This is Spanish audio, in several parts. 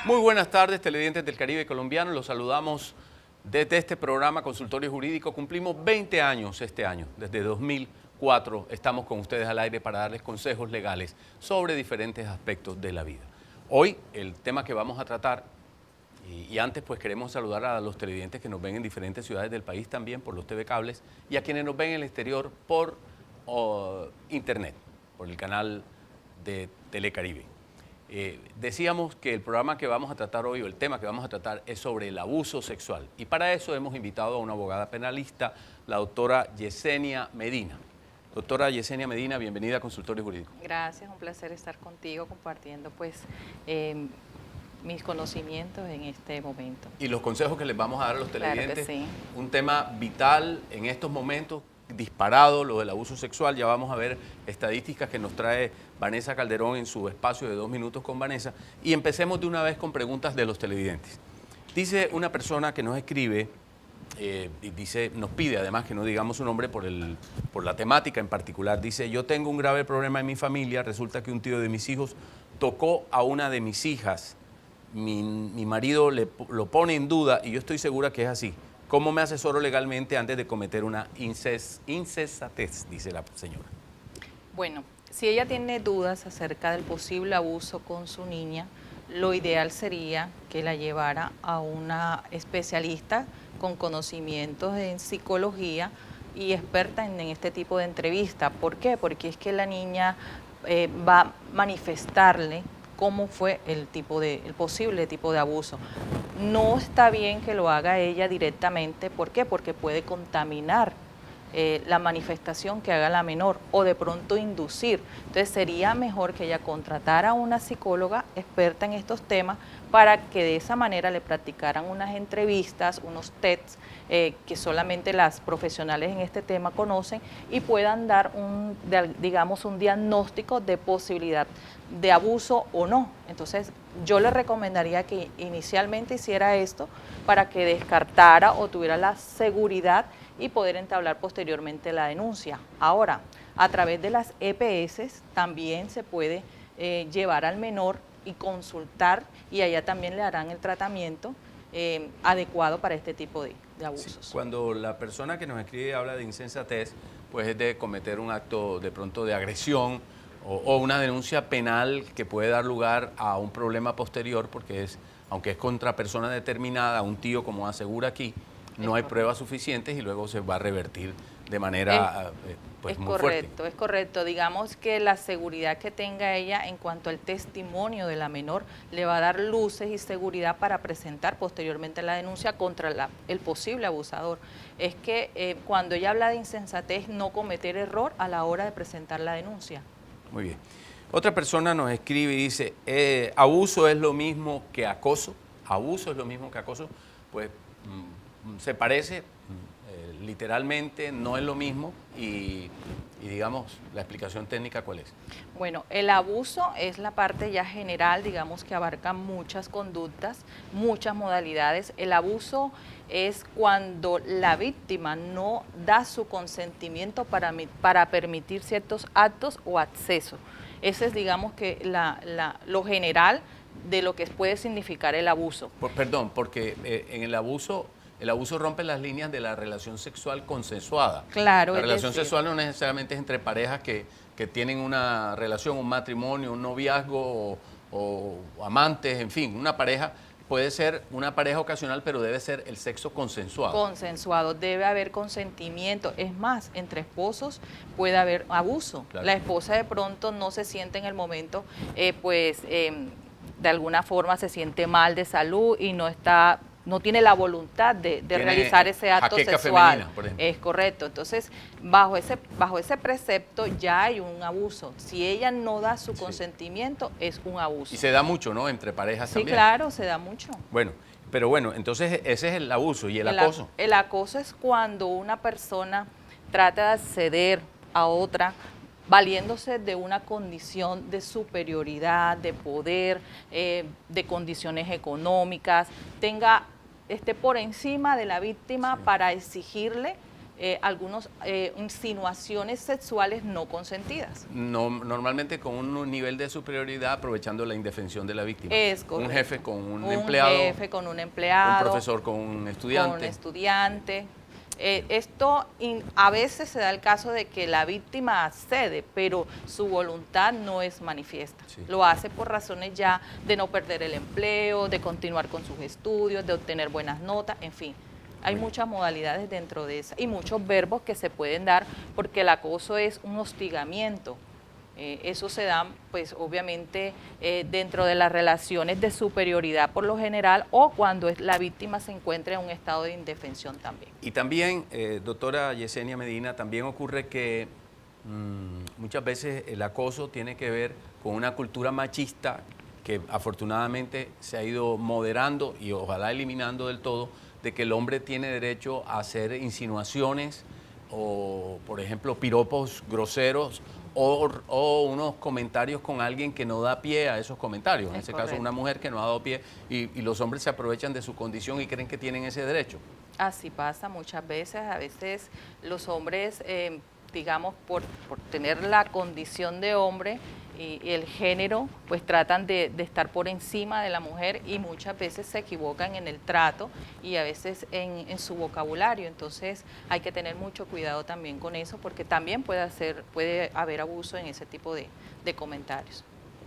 Muy buenas tardes, televidentes del Caribe colombiano. Los saludamos desde este programa Consultorio Jurídico. Cumplimos 20 años este año. Desde 2004 estamos con ustedes al aire para darles consejos legales sobre diferentes aspectos de la vida. Hoy el tema que vamos a tratar, y antes pues queremos saludar a los televidentes que nos ven en diferentes ciudades del país también por los TV cables y a quienes nos ven en el exterior por internet, por el canal de Telecaribe. Decíamos que el programa que vamos a tratar hoy, o el tema que vamos a tratar, es sobre el abuso sexual. Y para eso hemos invitado a una abogada penalista, la doctora Yesenia Medina. Doctora Yesenia Medina, bienvenida a Consultorio Jurídico. Gracias, un placer estar contigo compartiendo pues mis conocimientos en este momento. Y los consejos que les vamos a dar a los televidentes, claro que sí. Un tema vital en estos momentos, disparado, lo del abuso sexual. Ya vamos a ver estadísticas que nos trae Vanessa Calderón en su espacio de 2 minutos con Vanessa. Y empecemos de una vez con preguntas de los televidentes. Dice una persona que nos escribe, y dice, nos pide además que no digamos su nombre por la temática en particular. Dice, yo tengo un grave problema en mi familia, resulta que un tío de mis hijos tocó a una de mis hijas. Mi marido lo pone en duda y yo estoy segura que es así. ¿Cómo me asesoro legalmente antes de cometer una insensatez? Dice la señora. Bueno, si ella tiene dudas acerca del posible abuso con su niña, lo ideal sería que la llevara a una especialista con conocimientos en psicología y experta en este tipo de entrevista. ¿Por qué? Porque es que la niña va a manifestarle cómo fue el posible tipo de abuso. No está bien que lo haga ella directamente. ¿Por qué? Porque puede contaminar la manifestación que haga la menor o de pronto inducir. Entonces sería mejor que ella contratara a una psicóloga experta en estos temas para que de esa manera le practicaran unas entrevistas, unos tests que solamente las profesionales en este tema conocen y puedan dar un diagnóstico de posibilidad de abuso o no. Entonces yo le recomendaría que inicialmente hiciera esto para que descartara o tuviera la seguridad y poder entablar posteriormente la denuncia. Ahora, a través de las EPS también se puede llevar al menor y consultar, y allá también le harán el tratamiento adecuado para este tipo de abusos. Sí, cuando la persona que nos escribe habla de insensatez, pues es de cometer un acto de pronto de agresión o una denuncia penal que puede dar lugar a un problema posterior, porque aunque es contra persona determinada, un tío, como asegura aquí, no hay pruebas suficientes y luego se va a revertir de manera muy fuerte. Es correcto. Digamos que la seguridad que tenga ella en cuanto al testimonio de la menor le va a dar luces y seguridad para presentar posteriormente la denuncia contra el posible abusador. Es que cuando ella habla de insensatez, no cometer error a la hora de presentar la denuncia. Muy bien. Otra persona nos escribe y dice, ¿abuso es lo mismo que acoso? ¿Abuso es lo mismo que acoso? Pues se parece, literalmente no es lo mismo y digamos, la explicación técnica, ¿cuál es? Bueno, el abuso es la parte ya general, digamos que abarca muchas conductas, muchas modalidades. El abuso es cuando la víctima no da su consentimiento para permitir ciertos actos o accesos. Ese es, digamos, que lo general de lo que puede significar el abuso. Perdón, porque en el abuso rompe las líneas de la relación sexual consensuada. Claro. La relación sexual no necesariamente es entre parejas que tienen una relación, un matrimonio, un noviazgo o amantes, en fin, una pareja. Puede ser una pareja ocasional, pero debe ser el sexo consensuado. Consensuado, debe haber consentimiento. Es más, entre esposos puede haber abuso. Claro. La esposa de pronto no se siente en el momento, de alguna forma se siente mal de salud y no tiene la voluntad de realizar ese acto sexual. Femenina, por ejemplo. Es correcto. Entonces, bajo ese precepto ya hay un abuso. Si ella no da su consentimiento, es un abuso. Y se da mucho, ¿no? Entre parejas también. Sí, claro, se da mucho. Bueno, pero bueno, entonces ese es el abuso. ¿Y el acoso? El acoso es cuando una persona trata de acceder a otra valiéndose de una condición de superioridad, de poder, de condiciones económicas, esté por encima de la víctima para exigirle algunas insinuaciones sexuales no consentidas. No, normalmente con un nivel de superioridad aprovechando la indefensión de la víctima. Es correcto. Un jefe con un empleado. Un jefe con un empleado. Un profesor con un estudiante. Con un estudiante. Esto a veces se da el caso de que la víctima accede, pero su voluntad no es manifiesta. Sí. Lo hace por razones ya de no perder el empleo, de continuar con sus estudios, de obtener buenas notas, en fin. Hay muchas modalidades dentro de esa y muchos verbos que se pueden dar porque el acoso es un hostigamiento. Eso se da, pues obviamente, dentro de las relaciones de superioridad por lo general o cuando la víctima se encuentra en un estado de indefensión también. Y también, doctora Yesenia Medina, también ocurre que muchas veces el acoso tiene que ver con una cultura machista que afortunadamente se ha ido moderando y ojalá eliminando del todo, de que el hombre tiene derecho a hacer insinuaciones o, por ejemplo, piropos groseros o unos comentarios con alguien que no da pie a esos comentarios. En ese caso, una mujer que no ha dado pie y los hombres se aprovechan de su condición y creen que tienen ese derecho. Así pasa muchas veces. A veces los hombres, digamos, por tener la condición de hombre y el género, pues tratan de estar por encima de la mujer y muchas veces se equivocan en el trato y a veces en su vocabulario. Entonces hay que tener mucho cuidado también con eso porque también puede haber abuso en ese tipo de comentarios.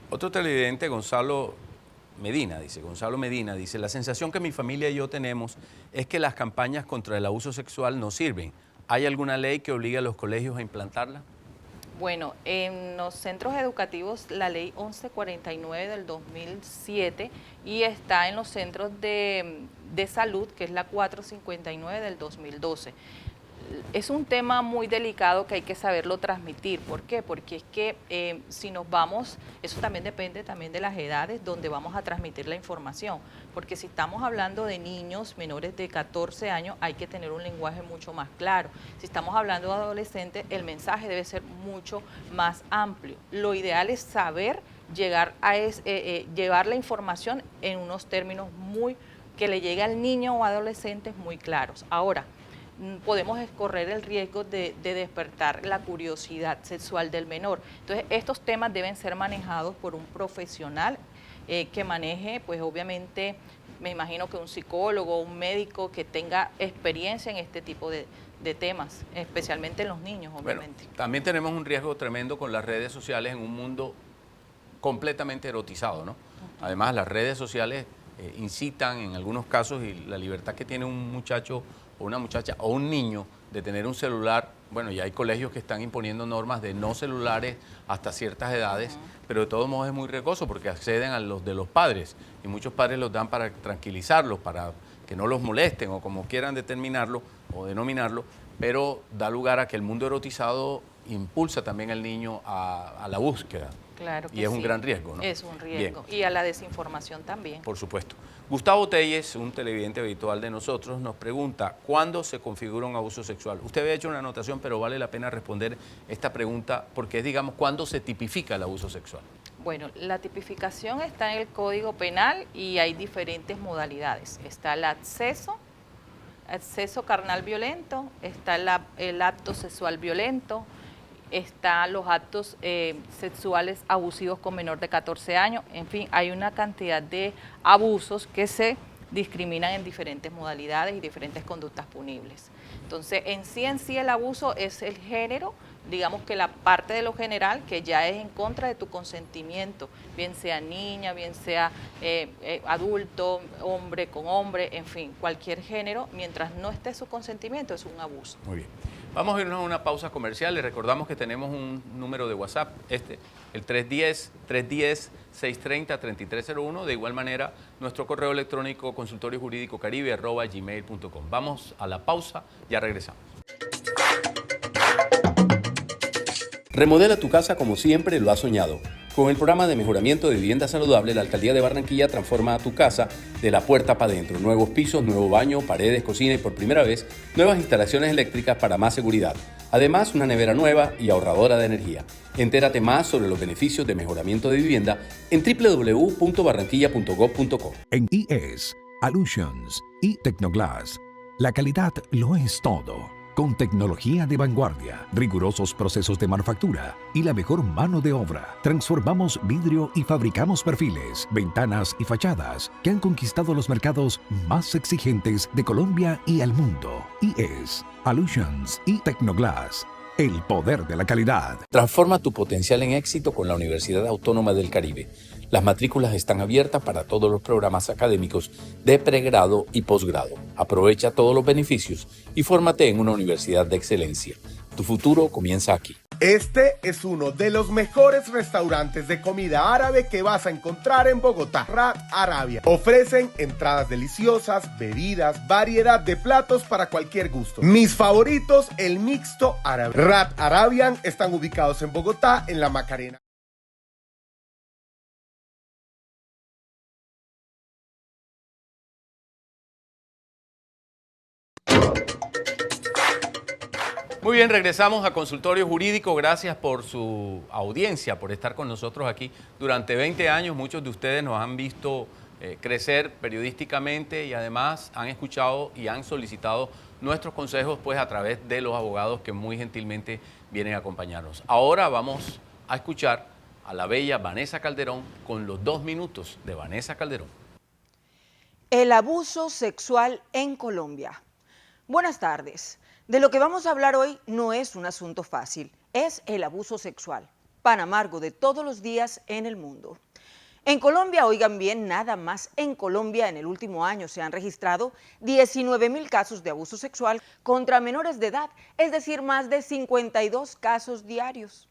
Otro televidente, Gonzalo Medina, dice, la sensación que mi familia y yo tenemos es que las campañas contra el abuso sexual no sirven. ¿Hay alguna ley que obligue a los colegios a implantarla? Bueno, en los centros educativos la ley 1149 del 2007 y está en los centros de salud, que es la 459 del 2012. Es un tema muy delicado que hay que saberlo transmitir. ¿Por qué? Porque es que si nos vamos, eso también depende también de las edades donde vamos a transmitir la información. Porque si estamos hablando de niños menores de 14 años, hay que tener un lenguaje mucho más claro. Si estamos hablando de adolescentes, el mensaje debe ser mucho más amplio. Lo ideal es saber llevar la información en unos términos que le llegue al niño o adolescente muy claros. Ahora, podemos correr el riesgo de despertar la curiosidad sexual del menor. Entonces, estos temas deben ser manejados por un profesional que maneje, pues obviamente, me imagino que un psicólogo, un médico que tenga experiencia en este tipo de temas, especialmente en los niños, obviamente. Bueno, también tenemos un riesgo tremendo con las redes sociales en un mundo completamente erotizado, ¿no? Además, las redes sociales incitan en algunos casos y la libertad que tiene un muchacho o una muchacha o un niño de tener un celular, bueno, ya hay colegios que están imponiendo normas de no celulares hasta ciertas edades, pero de todos modos es muy riesgoso porque acceden a los de los padres y muchos padres los dan para tranquilizarlos, para que no los molesten o como quieran determinarlo o denominarlo, pero da lugar a que el mundo erotizado impulsa también al niño a la búsqueda. Claro que y es un gran riesgo, ¿no? Es un riesgo. Bien. Y a la desinformación también. Por supuesto. Gustavo Telles, un televidente habitual de nosotros, nos pregunta, ¿cuándo se configura un abuso sexual? Usted había hecho una anotación, pero vale la pena responder esta pregunta porque es, digamos, ¿cuándo se tipifica el abuso sexual? Bueno, la tipificación está en el Código Penal y hay diferentes modalidades. Está el acceso carnal violento, está el acto sexual violento, están los actos sexuales abusivos con menor de 14 años, en fin, hay una cantidad de abusos que se discriminan en diferentes modalidades y diferentes conductas punibles. Entonces, en sí el abuso es el género, digamos que la parte de lo general que ya es en contra de tu consentimiento, bien sea niña, bien sea adulto, hombre con hombre, en fin, cualquier género, mientras no esté su consentimiento es un abuso. Muy bien. Vamos a irnos a una pausa comercial. Les recordamos que tenemos un número de WhatsApp, el 310-630-3301. De igual manera, nuestro correo electrónico consultoriojuridico.caribe@gmail.com. Vamos a la pausa, ya regresamos. Remodela tu casa como siempre lo has soñado. Con el programa de mejoramiento de vivienda saludable, la Alcaldía de Barranquilla transforma tu casa de la puerta para adentro. Nuevos pisos, nuevo baño, paredes, cocina y por primera vez, nuevas instalaciones eléctricas para más seguridad. Además, una nevera nueva y ahorradora de energía. Entérate más sobre los beneficios de mejoramiento de vivienda en www.barranquilla.gov.co. En IES, Allusions y Tecnoglass, la calidad lo es todo. Con tecnología de vanguardia, rigurosos procesos de manufactura y la mejor mano de obra, transformamos vidrio y fabricamos perfiles, ventanas y fachadas que han conquistado los mercados más exigentes de Colombia y el mundo. Y es Allusions y Tecnoglass. El poder de la calidad. Transforma tu potencial en éxito con la Universidad Autónoma del Caribe. Las matrículas están abiertas para todos los programas académicos de pregrado y posgrado. Aprovecha todos los beneficios y fórmate en una universidad de excelencia. Tu futuro comienza aquí. Este es uno de los mejores restaurantes de comida árabe que vas a encontrar en Bogotá. Rat Arabia. Ofrecen entradas deliciosas, bebidas, variedad de platos para cualquier gusto. Mis favoritos, el mixto árabe. Rat Arabian están ubicados en Bogotá, en la Macarena. Muy bien, regresamos a Consultorio Jurídico. Gracias por su audiencia, por estar con nosotros aquí. Durante 20 años muchos de ustedes nos han visto crecer periodísticamente y además han escuchado y han solicitado nuestros consejos pues a través de los abogados que muy gentilmente vienen a acompañarnos. Ahora vamos a escuchar a la bella Vanessa Calderón con los 2 minutos de Vanessa Calderón. El abuso sexual en Colombia. Buenas tardes. De lo que vamos a hablar hoy no es un asunto fácil, es el abuso sexual, pan amargo de todos los días en el mundo. En Colombia, oigan bien, nada más en Colombia en el último año se han registrado 19.000 casos de abuso sexual contra menores de edad, es decir, más de 52 casos diarios.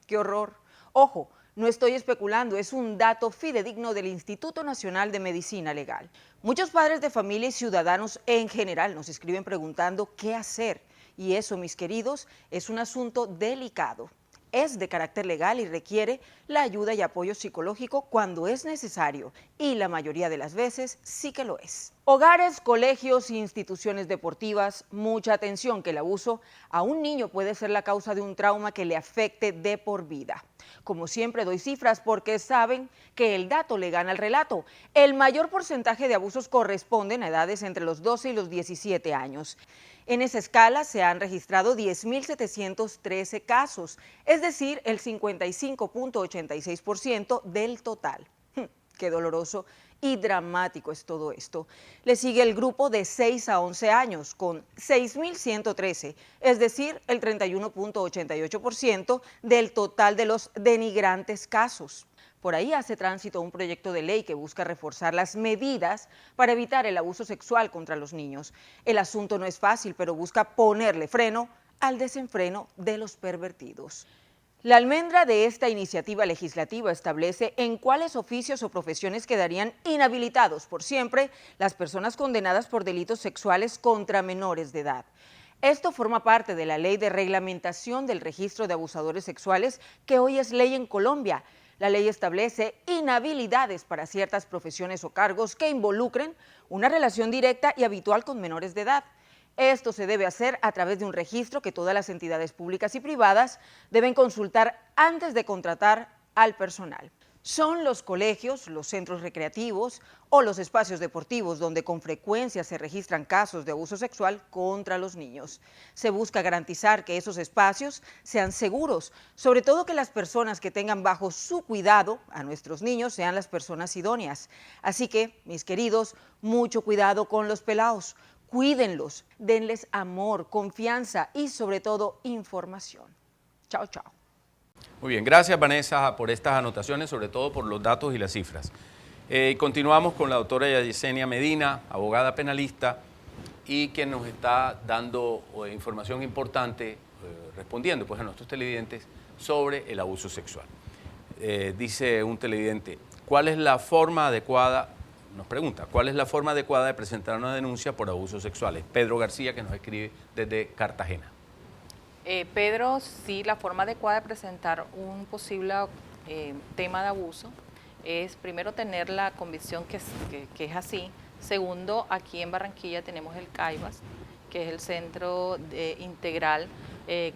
¡Qué horror! Ojo, no estoy especulando, es un dato fidedigno del Instituto Nacional de Medicina Legal. Muchos padres de familia y ciudadanos en general nos escriben preguntando qué hacer. Y eso, mis queridos, es un asunto delicado. Es de carácter legal y requiere la ayuda y apoyo psicológico cuando es necesario, y la mayoría de las veces sí que lo es. Hogares, colegios e instituciones deportivas, mucha atención que el abuso a un niño puede ser la causa de un trauma que le afecte de por vida. Como siempre doy cifras porque saben que el dato le gana al relato. El mayor porcentaje de abusos corresponden a edades entre los 12 y los 17 años. En esa escala se han registrado 10.713 casos, es decir, el 55.86% del total. Qué doloroso y dramático es todo esto. Le sigue el grupo de 6 a 11 años con 6.113, es decir, el 31.88% del total de los denigrantes casos. Por ahí hace tránsito un proyecto de ley que busca reforzar las medidas para evitar el abuso sexual contra los niños. El asunto no es fácil, pero busca ponerle freno al desenfreno de los pervertidos. La almendra de esta iniciativa legislativa establece en cuáles oficios o profesiones quedarían inhabilitados por siempre las personas condenadas por delitos sexuales contra menores de edad. Esto forma parte de la Ley de Reglamentación del Registro de Abusadores Sexuales, que hoy es ley en Colombia. La ley establece inhabilidades para ciertas profesiones o cargos que involucren una relación directa y habitual con menores de edad. Esto se debe hacer a través de un registro que todas las entidades públicas y privadas deben consultar antes de contratar al personal. Son los colegios, los centros recreativos o los espacios deportivos donde con frecuencia se registran casos de abuso sexual contra los niños. Se busca garantizar que esos espacios sean seguros, sobre todo que las personas que tengan bajo su cuidado a nuestros niños sean las personas idóneas. Así que, mis queridos, mucho cuidado con los pelaos. Cuídenlos, denles amor, confianza y sobre todo información. Chao, chao. Muy bien, gracias Vanessa por estas anotaciones, sobre todo por los datos y las cifras. Continuamos con la doctora Yesenia Medina, abogada penalista, y quien nos está dando información importante, respondiendo pues, a nuestros televidentes sobre el abuso sexual. Dice un televidente, ¿cuál es la forma adecuada? Nos pregunta, ¿cuál es la forma adecuada de presentar una denuncia por abusos sexuales? Pedro García, que nos escribe desde Cartagena. Pedro, sí, la forma adecuada de presentar un posible tema de abuso es primero tener la convicción que es así. Segundo, aquí en Barranquilla tenemos el CAIBAS, que es el Centro Integral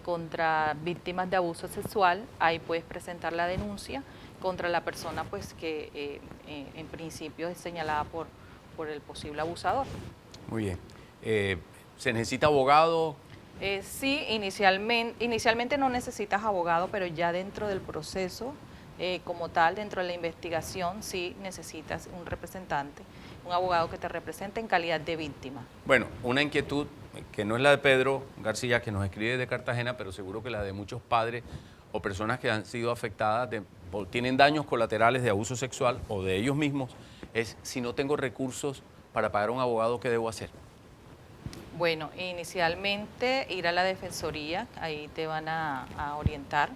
contra Víctimas de Abuso Sexual. Ahí puedes presentar la denuncia contra la persona pues que en principio es señalada por el posible abusador. Muy bien. ¿Se necesita abogado? Sí, inicialmente no necesitas abogado, pero ya dentro del proceso, como tal, dentro de la investigación, sí necesitas un representante, un abogado que te represente en calidad de víctima. Bueno, una inquietud que no es la de Pedro García, que nos escribe de Cartagena, pero seguro que la de muchos padres o personas que han sido afectadas, o tienen daños colaterales de abuso sexual o de ellos mismos, es si no tengo recursos para pagar a un abogado, ¿qué debo hacer? Bueno, inicialmente ir a la defensoría, ahí te van a orientar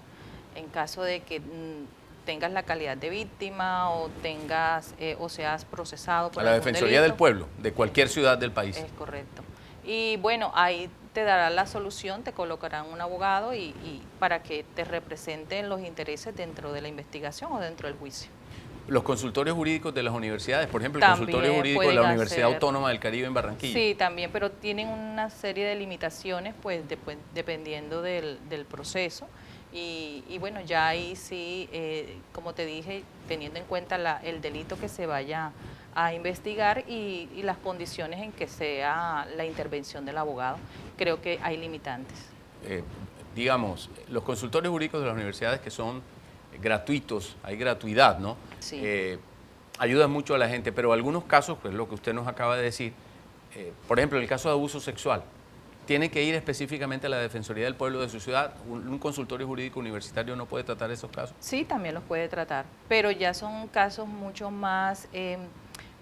en caso de que tengas la calidad de víctima o tengas o seas procesado por A la algún Defensoría del delito. Pueblo, de cualquier ciudad del país. Es correcto. Y bueno, ahí te dará la solución, te colocarán un abogado y para que te representen los intereses dentro de la investigación o dentro del juicio. Los consultorios jurídicos de las universidades, por ejemplo, el También consultorio jurídico de la pueden Universidad hacer. Autónoma del Caribe en Barranquilla. Sí, también, pero tienen una serie de limitaciones, pues, dependiendo del proceso. Y bueno, ya ahí sí, como te dije, teniendo en cuenta el delito que se vaya a investigar y las condiciones en que sea la intervención del abogado, creo que hay limitantes. Digamos, los consultorios jurídicos de las universidades que son gratuitos, hay gratuidad, ¿no? Sí. Ayudan mucho a la gente, pero algunos casos, pues lo que usted nos acaba de decir, por ejemplo, el caso de abuso sexual, tiene que ir específicamente a la Defensoría del Pueblo de su ciudad. Un consultorio jurídico universitario no puede tratar esos casos. Sí, también los puede tratar, pero ya son casos mucho más,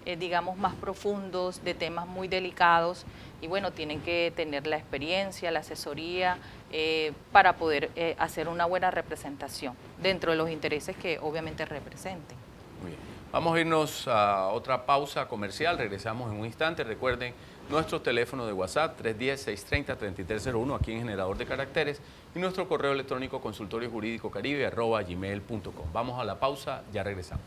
digamos, más profundos, de temas muy delicados, y bueno, tienen que tener la experiencia, la asesoría, para poder hacer una buena representación dentro de los intereses que obviamente representen. Muy bien. Vamos a irnos a otra pausa comercial, regresamos en un instante. Recuerden nuestro teléfono de WhatsApp 310-630-3301 aquí en Generador de Caracteres y nuestro correo electrónico consultoriojuridicocaribe@gmail.com. Vamos a la pausa, ya regresamos.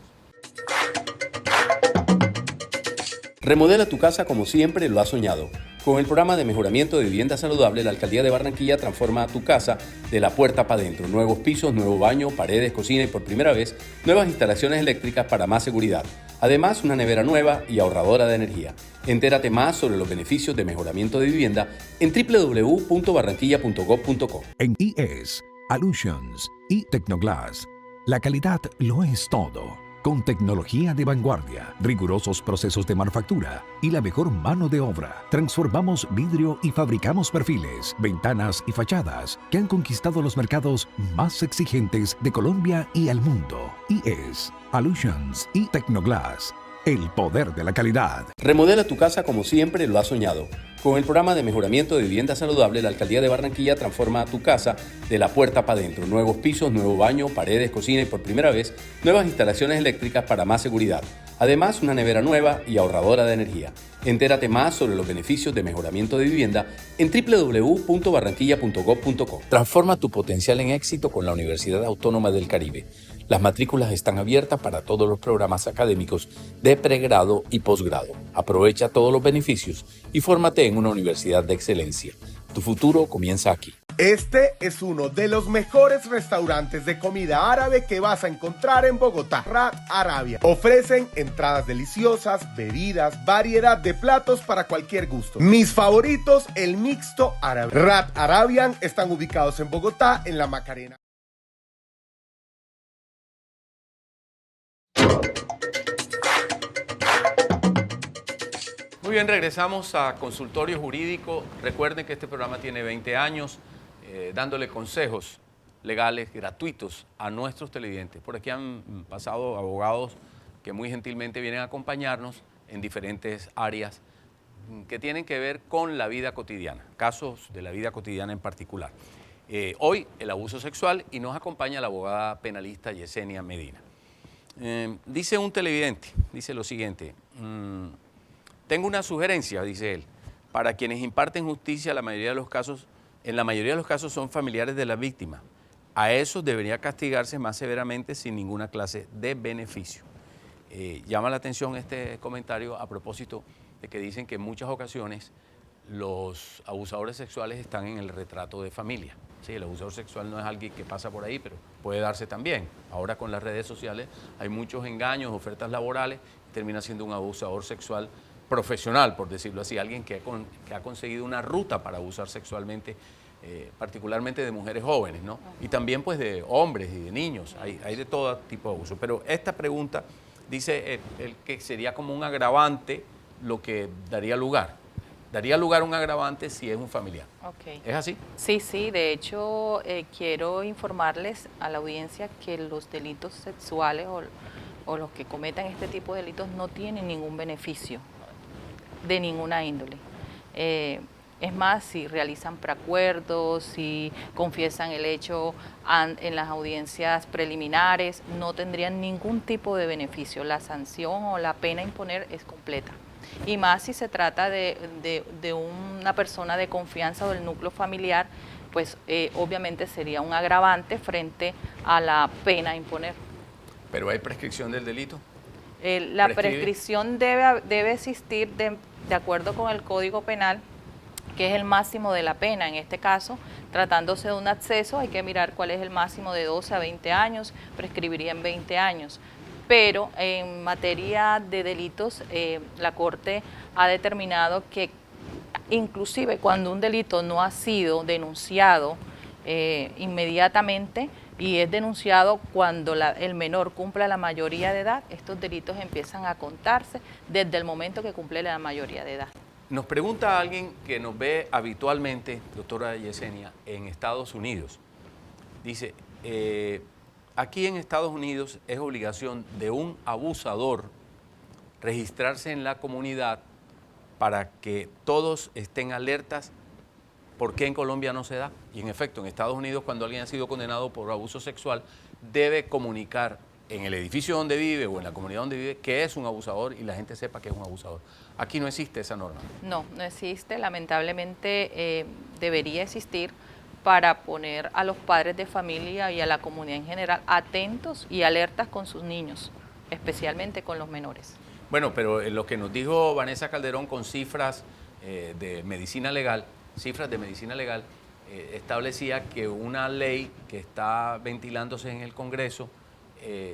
Remodela tu casa como siempre lo has soñado. Con el programa de mejoramiento de vivienda saludable, la Alcaldía de Barranquilla transforma tu casa de la puerta para adentro. Nuevos pisos, nuevo baño, paredes, cocina y por primera vez, nuevas instalaciones eléctricas para más seguridad. Además, una nevera nueva y ahorradora de energía. Entérate más sobre los beneficios de mejoramiento de vivienda en www.barranquilla.gov.co. En IES, Allusions y Tecnoglass, la calidad lo es todo. Con tecnología de vanguardia, rigurosos procesos de manufactura y la mejor mano de obra, transformamos vidrio y fabricamos perfiles, ventanas y fachadas que han conquistado los mercados más exigentes de Colombia y el mundo. IES, Allusions y Tecnoglass, el poder de la calidad. Remodela tu casa como siempre lo has soñado. Con el programa de mejoramiento de vivienda saludable, la Alcaldía de Barranquilla transforma tu casa de la puerta para adentro. Nuevos pisos, nuevo baño, paredes, cocina y por primera vez, nuevas instalaciones eléctricas para más seguridad. Además, una nevera nueva y ahorradora de energía. Entérate más sobre los beneficios de mejoramiento de vivienda en www.barranquilla.gov.co. Transforma tu potencial en éxito con la Universidad Autónoma del Caribe. Las matrículas están abiertas para todos los programas académicos de pregrado y posgrado. Aprovecha todos los beneficios y fórmate en una universidad de excelencia. Tu futuro comienza aquí. Este es uno de los mejores restaurantes de comida árabe que vas a encontrar en Bogotá, Rat Arabia. Ofrecen entradas deliciosas, bebidas, variedad de platos para cualquier gusto. Mis favoritos, el mixto árabe. Rat Arabian están ubicados en Bogotá, en la Macarena. Muy bien, regresamos a Consultorio Jurídico. Recuerden que este programa tiene 20 años dándole consejos legales gratuitos a nuestros televidentes. Por aquí han pasado abogados que muy gentilmente vienen a acompañarnos en diferentes áreas que tienen que ver con la vida cotidiana, casos de la vida cotidiana en particular. Hoy el abuso sexual y nos acompaña la abogada penalista Yesenia Medina. Dice un televidente, dice lo siguiente: tengo una sugerencia, dice él, para quienes imparten justicia, en la mayoría de los casos son familiares de la víctima. A esos debería castigarse más severamente sin ninguna clase de beneficio. Llama la atención este comentario a propósito de que dicen que en muchas ocasiones los abusadores sexuales están en el retrato de familia. Sí, el abusador sexual no es alguien que pasa por ahí, pero puede darse también. Ahora con las redes sociales hay muchos engaños, ofertas laborales, y termina siendo un abusador sexual profesional, por decirlo así, alguien que ha conseguido una ruta para abusar sexualmente particularmente de mujeres jóvenes, ¿no? Y también pues de hombres y de niños, hay de todo tipo de abuso. Pero esta pregunta dice el que sería como un agravante lo que daría lugar. Daría lugar a un agravante si es un familiar. Okay. ¿Es así? Sí, sí, de hecho quiero informarles a la audiencia que los delitos sexuales o los que cometan este tipo de delitos no tienen ningún beneficio de ninguna índole. Es más, si realizan preacuerdos, si confiesan el hecho en las audiencias preliminares, no tendrían ningún tipo de beneficio. La sanción o la pena a imponer es completa. Y más si se trata de una persona de confianza o del núcleo familiar, pues obviamente sería un agravante frente a la pena a imponer. ¿Pero hay prescripción del delito? La prescripción debe existir de acuerdo con el Código Penal, que es el máximo de la pena. En este caso, tratándose de un acceso, hay que mirar cuál es el máximo de 12 a 20 años, prescribiría en 20 años. Pero en materia de delitos, la Corte ha determinado que inclusive cuando un delito no ha sido denunciado inmediatamente y es denunciado cuando el menor cumpla la mayoría de edad, estos delitos empiezan a contarse desde el momento que cumple la mayoría de edad. Nos pregunta alguien que nos ve habitualmente, doctora Yesenia, en Estados Unidos. Dice, aquí en Estados Unidos es obligación de un abusador registrarse en la comunidad para que todos estén alertas. ¿Por qué en Colombia no se da? Y en efecto, en Estados Unidos, cuando alguien ha sido condenado por abuso sexual, debe comunicar en el edificio donde vive o en la comunidad donde vive que es un abusador y la gente sepa que es un abusador. Aquí no existe esa norma. No, no existe. Lamentablemente debería existir para poner a los padres de familia y a la comunidad en general atentos y alertas con sus niños, especialmente con los menores. Bueno, pero lo que nos dijo Vanessa Calderón con cifras de medicina legal, establecía que una ley que está ventilándose en el Congreso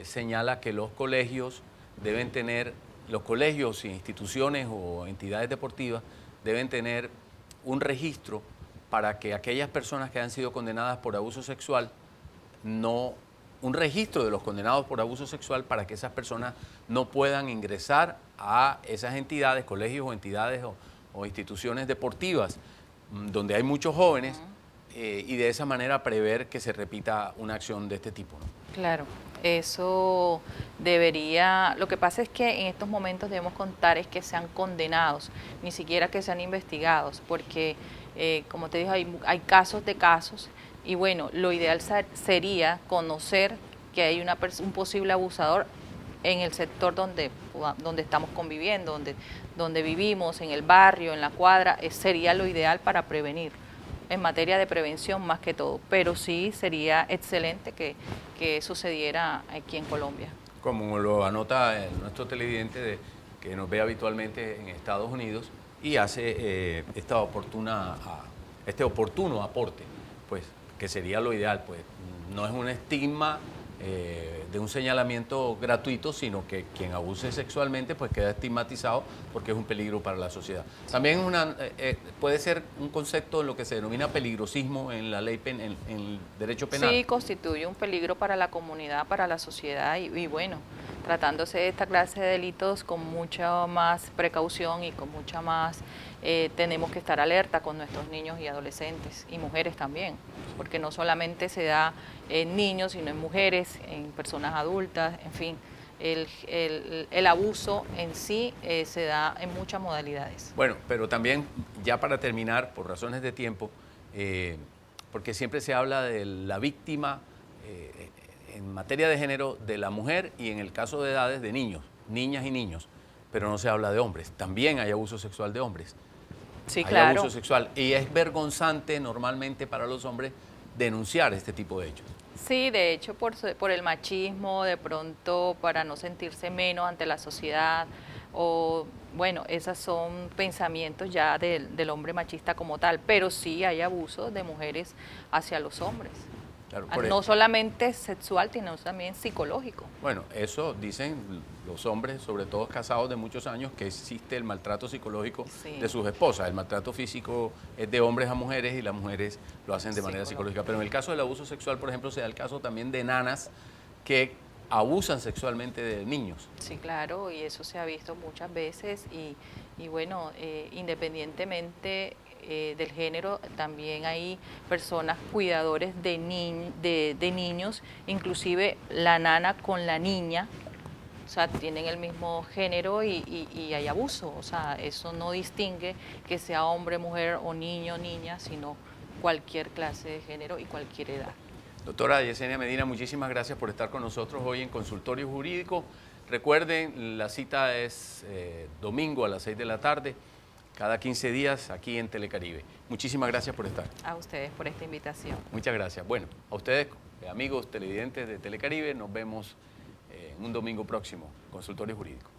señala que los colegios deben tener, los colegios, instituciones o entidades deportivas deben tener un registro para que aquellas personas que han sido condenadas por abuso sexual, un registro de los condenados por abuso sexual para que esas personas no puedan ingresar a esas entidades, colegios o entidades o instituciones deportivas donde hay muchos jóvenes y de esa manera prever que se repita una acción de este tipo, ¿no? Claro, eso debería, lo que pasa es que en estos momentos debemos contar es que sean condenados, ni siquiera que sean investigados, porque como te dije, hay casos de casos y bueno, lo ideal sería conocer que hay un posible abusador en el sector donde estamos conviviendo, donde vivimos, en el barrio, en la cuadra, sería lo ideal para prevenir, en materia de prevención más que todo, pero sí sería excelente que sucediera aquí en Colombia. Como lo anota nuestro televidente que nos ve habitualmente en Estados Unidos y hace este oportuno aporte, pues que sería lo ideal, pues no es un estigma de un señalamiento gratuito, sino que quien abuse sexualmente pues queda estigmatizado porque es un peligro para la sociedad. También puede ser un concepto en lo que se denomina peligrosismo en la ley, en el derecho penal. Sí, constituye un peligro para la comunidad, para la sociedad y bueno, tratándose de esta clase de delitos con mucha más precaución y con mucha más, tenemos que estar alerta con nuestros niños y adolescentes y mujeres también, porque no solamente se da en niños, sino en mujeres, en personas adultas, en fin, el abuso en sí se da en muchas modalidades. Bueno, pero también, ya para terminar, por razones de tiempo, porque siempre se habla de la víctima en materia de género de la mujer y en el caso de edades de niños, niñas y niños, pero no se habla de hombres. También hay abuso sexual de hombres. Sí, hay claro. abuso sexual y es vergonzante normalmente para los hombres denunciar este tipo de hechos. Sí, de hecho por el machismo, de pronto para no sentirse menos ante la sociedad o bueno, esos son pensamientos ya del hombre machista como tal, pero sí hay abusos de mujeres hacia los hombres. Claro, No solamente sexual, sino también psicológico. Bueno, eso dicen los hombres, sobre todo casados de muchos años, que existe el maltrato psicológico de sus esposas. El maltrato físico es de hombres a mujeres y las mujeres lo hacen de manera psicológica. Pero en el caso del abuso sexual, por ejemplo, se da el caso también de nanas que abusan sexualmente de niños. Sí, claro, y eso se ha visto muchas veces y bueno, independientemente del género, también hay personas cuidadores de niños, inclusive la nana con la niña, o sea, tienen el mismo género y hay abuso, o sea, eso no distingue que sea hombre, mujer o niño, niña, sino cualquier clase de género y cualquier edad. Doctora Yesenia Medina, muchísimas gracias por estar con nosotros hoy en Consultorio Jurídico. Recuerden, la cita es domingo a las 6 de la tarde, cada 15 días aquí en Telecaribe. Muchísimas gracias por estar. A ustedes por esta invitación. Muchas gracias. Bueno, a ustedes, amigos televidentes de Telecaribe, nos vemos en un domingo próximo, Consultorio Jurídico.